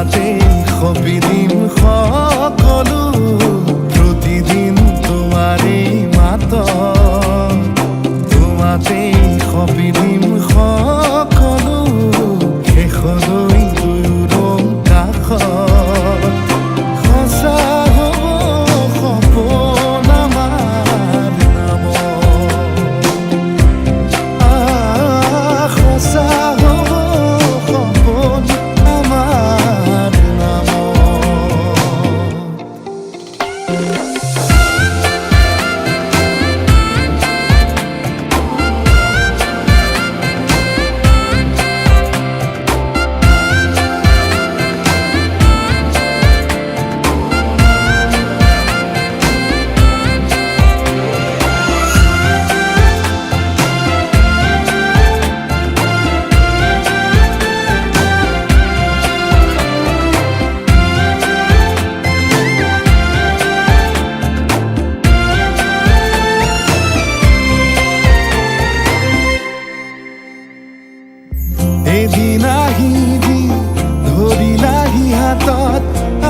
তোমাতে সপিদিম সকলো প্ৰতিদিন তোমাৰে মাত তোমাতে সপিদিম সকলো শেষলৈ দুয়োৰ কাষত সঁচা হ'ব সপোন আমাৰ নামত সঁচা হ'ব সপোন আমাৰ এদিন আহিবি ধৰিলাহি হাতত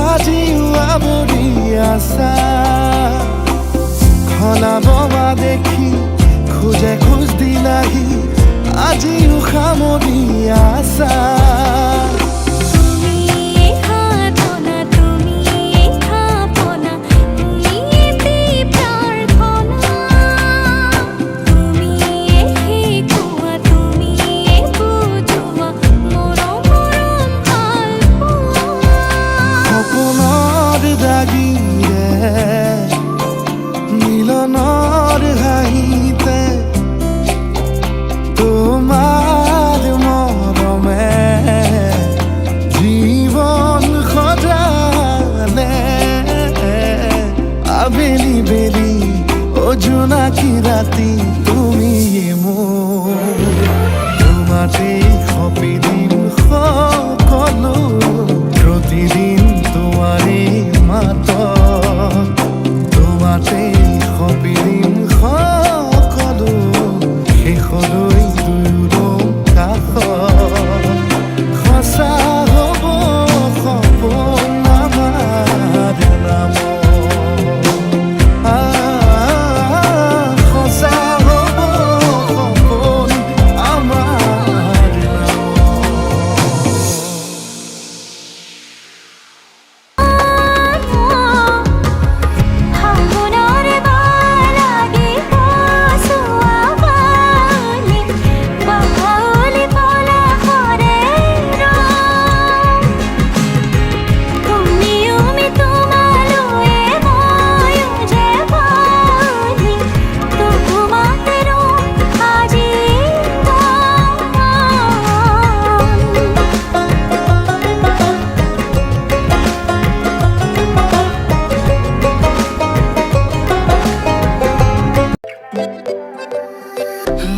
আজিও আৱৰি আছা খলাব দেখি খোজে খোজ দিলাহি আজিও সামৰি আছা মিলনৰ হাঁহিতে তোমাৰ মৰমে জীৱন সজালে আবেলি বেলি জোনাকী ৰাতি তুমিয়ে মোৰ তোমাতে সপিদিম সকলো প্ৰতিদিন তোমাৰে মাত তোমাতে সপিদিম সকলো শেষলৈ দুয়োৰ কাষত সঁচা হ'ব সপোন আমাৰ নামত সঁচা হ'ব সপোন আমাৰ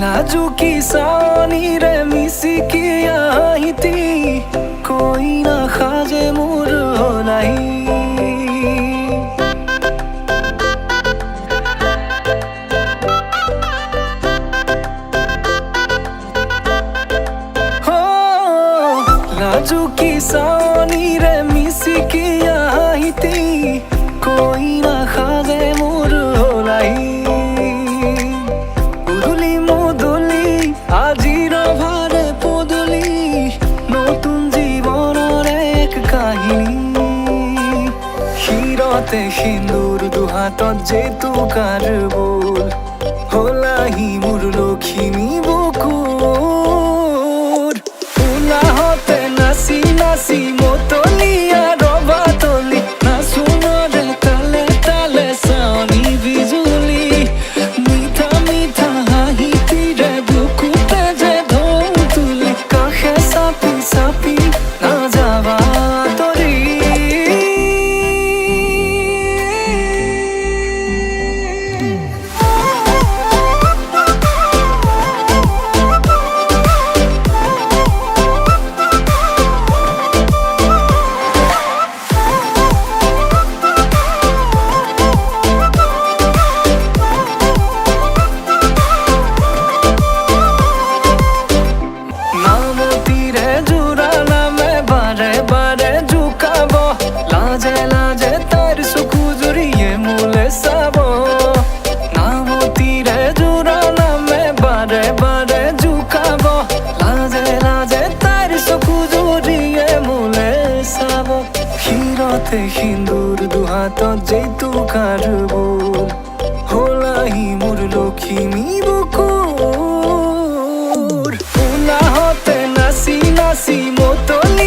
লাজুকী চাৱনিৰে মিচিকি আহিতি কইনা সাজে মোৰ নাই লাজুকী চাৱনিৰে মিচিকি আহিতি কইনা সাজে মোৰ নাই আজিৰ ভাৰে পদূলি নতুন জীৱনৰ এক কাহিনী শিৰতে সিন্দুৰ দুহাতত জেতুকাৰ বোল হলাহি মোৰ লখিমী বুকুৰ উলাহতে নাচি নাচি মতলীয়া ৰবা তলি নাচোনৰে তালে তালে চাৱনি বিজুলি মিঠা মিঠা হাঁহিতিৰে চাপি নাযাবা তৰি হতে সিন্দুৰ দুহাত যেইতু কাৰবুল হলাহি মোৰ লক্ষ্মী বুকুৰ উলা হতে নাচি নাচি মতলি